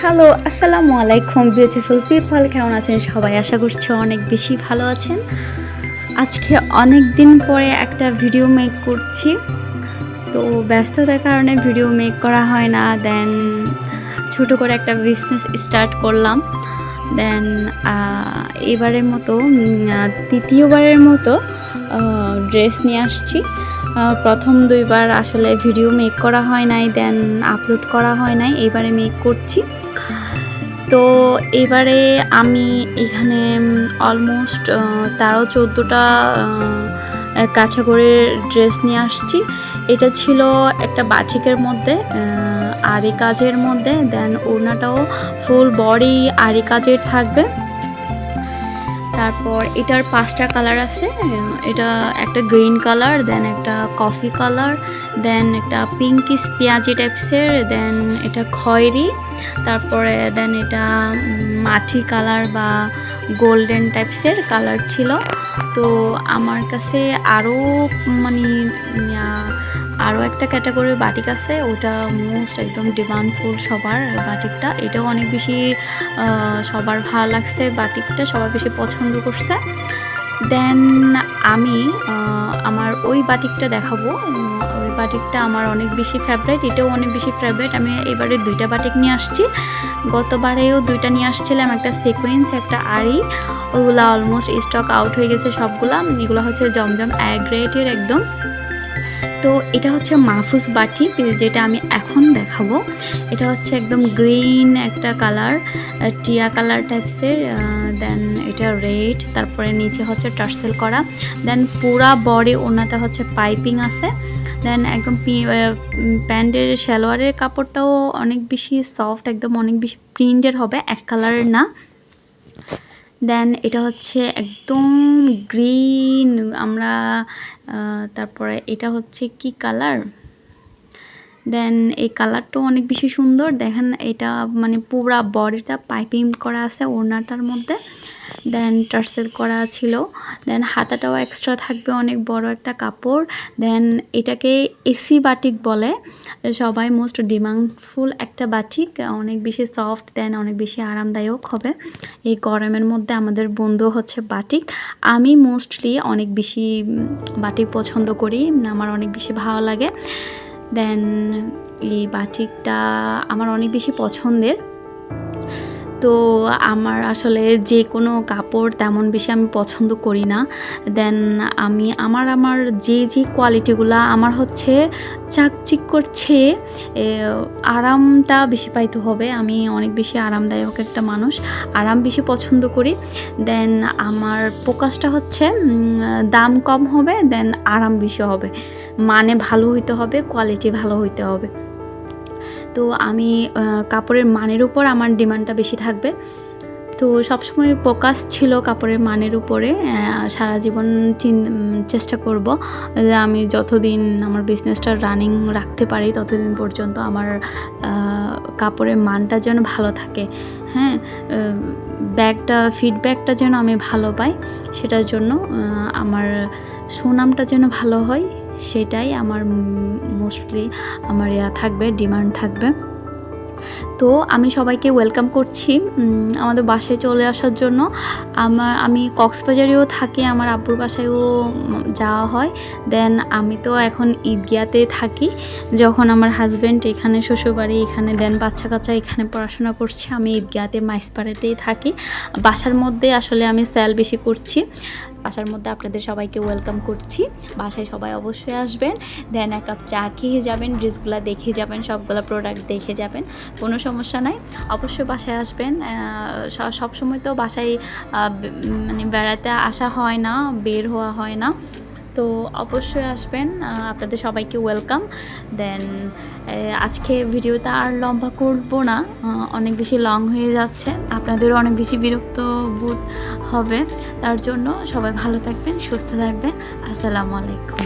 Hello, আসসালামু আলাইকুম beautiful people, কেমন আছেন সবাই? আশা করছি অনেক বেশি ভালো আছেন। আজকে অনেক দিন পরে একটা ভিডিও মেক করছি, তো ব্যস্ততার কারণে ভিডিও মেক করা হয় না। দেন ছোটো করে একটা বিজনেস স্টার্ট করলাম। দেন এবারের মতো তৃতীয়বারের মতো ড্রেস নিয়ে আসছি। প্রথম দুইবার আসলে ভিডিও মেক করা হয় নাই, দেন আপলোড করা হয় নাই, এবারে মেক করছি। তো এবারে আমি এখানে অলমোস্ট 13-14টা কাঁচা করে ড্রেস নিয়ে আসছি। এটা ছিল একটা বাটিকের মধ্যে আরি কাজের মধ্যে, দেন ওড়নাটাও ফুল বডি আরি কাজের থাকবে। তারপর এটার 5টা কালার আছে। এটা একটা গ্রিন কালার, দেন একটা কফি কালার, দেন একটা পিঙ্কিশ পেঁয়াজি টাইপসের, দেন এটা খয়েরি, তারপরে দেন এটা মাটি কালার বা গোল্ডেন টাইপসের কালার ছিল। তো আমার কাছে আরও একটা ক্যাটাগরির বাটিক আছে, ওটা মোস্ট একদম ডিমান্ডফুল সবার বাটিকটা। এটাও অনেক বেশি সবার ভালো লাগছে, বাটিকটা সবাই বেশি পছন্দ করছে। দেন আমি আমার ওই বাটিকটা দেখাবো। ওই বাটিকটা আমার অনেক বেশি ফেভারিট, এটাও অনেক বেশি ফেভারিট। আমি এবারে 2টা বাটিক নিয়ে আসছি, গতবারেও 2টা নিয়ে আসছিলাম, একটা সিকোয়েন্স একটা আরি। ওগুলো অলমোস্ট স্টক আউট হয়ে গেছে সবগুলা। এগুলো হচ্ছে জমজম গ্রেডের একদম। তো এটা হচ্ছে মাহফুজ বাটিক, যেটা আমি এখন দেখাবো। এটা হচ্ছে একদম গ্রিন একটা কালার, টিয়া কালার টাইপসের। দেন এটা রেড, তারপরে নিচে হচ্ছে টার্সেল করা। দেন পুরা বডি ওনাতে হচ্ছে পাইপিং আছে। দেন একদম প্যান্টের সালোয়ারের কাপড়টাও অনেক বেশি সফট, একদম অনেক বেশি প্রিন্টের হবে, এক কালারের না। দেন এটা হচ্ছে একদম গ্রিন তারপরে এটা হচ্ছে কি কালার, দেন এই কালারটাও অনেক বেশি সুন্দর। দেখেন এটা পুরা বডিটা পাইপিং করা আছে ওড়নাটার মধ্যে, দেন টার্সেল করা ছিল। দেন হাতাটাও এক্সট্রা থাকবে, অনেক বড় একটা কাপড়। দেন এটাকে এসি বাটিক বলে সবাই, মোস্ট ডিমান্ডফুল একটা বাটিক, অনেক বেশি সফট, দেন অনেক বেশি আরামদায়ক হবে এই গরমের মধ্যে। আমাদের বন্ধু হচ্ছে বাটিক। আমি মোস্টলি অনেক বেশি বাটিক পছন্দ করি, আমার অনেক বেশি ভালো লাগে। দেন এই বাটিকটা আমার অনেক বেশি পছন্দের। তো আমার আসলে যে কোনো কাপড় তেমন বেশি আমি পছন্দ করি না। দেন আমি আমার যে কোয়ালিটিগুলো আমার হচ্ছে চাকচিক করছে, আরামটা বেশি পাইতে হবে। আমি অনেক বেশি আরামদায়ক একটা মানুষ, আরাম বেশি পছন্দ করি। দেন আমার ফোকাসটা হচ্ছে দাম কম হবে, দেন আরাম বেশি হবে, মানে ভালো হইতে হবে, কোয়ালিটি ভালো হইতে হবে। তো আমি কাপড়ের মানের উপর আমার ডিমান্ডটা বেশি থাকবে। তো সবসময় ফোকাস ছিল কাপড়ের মানের উপরে। সারা জীবন চেষ্টা করব যে আমি যতদিন আমার বিজনেসটা রানিং রাখতে পারি ততদিন পর্যন্ত আমার কাপড়ের মানটা যেন ভালো থাকে। হ্যাঁ, ফিডব্যাকটা যেন আমি ভালো পাই, সেটার জন্য আমার সুনামটা যেন ভালো হয়, সেটাই আমার মোস্টলি আমার থাকবে, ডিমান্ড থাকবে। তো আমি সবাইকে ওয়েলকাম করছি আমাদের বাসায় চলে আসার জন্য। আমি কক্সবাজারেও থাকি, আমার আব্বুর বাসায়ও যাওয়া হয়। দেন আমি তো এখন ঈদগাতে থাকি, যখন আমার হাজব্যান্ড এখানে শ্বশুরবাড়ি এখানে, দেন বাচ্চা কাচ্চা এখানে পড়াশোনা করছে, আমি ঈদগাতে মাইসপাড়াতেই থাকি। বাসার মধ্যে আসলে আমি সেল বেশি করছি। বাসার মধ্যে আপনাদের সবাইকে ওয়েলকাম করছি, বাসায় সবাই অবশ্যই আসবেন। দেন এক কাপ চা খেয়ে যাবেন, ড্রেসগুলো দেখে যাবেন, সবগুলো প্রোডাক্ট দেখে যাবেন, কোনো সমস্যা নাই। অবশ্যই বাসায় আসবেন। সবসময় তো বাসায় বেড়াতে আসা হয় না, বের হওয়া হয় না, তো অবশ্যই আসবেন। আপনাদের সবাইকে ওয়েলকাম। দেন আজকে ভিডিওটা আর লম্বা করব না, অনেক বেশি লং হয়ে যাচ্ছে, আপনাদেরও অনেক বেশি বিরক্ত বোধ হবে। তার জন্য সবাই ভালো থাকবেন, সুস্থ থাকবেন। আসসালামু আলাইকুম।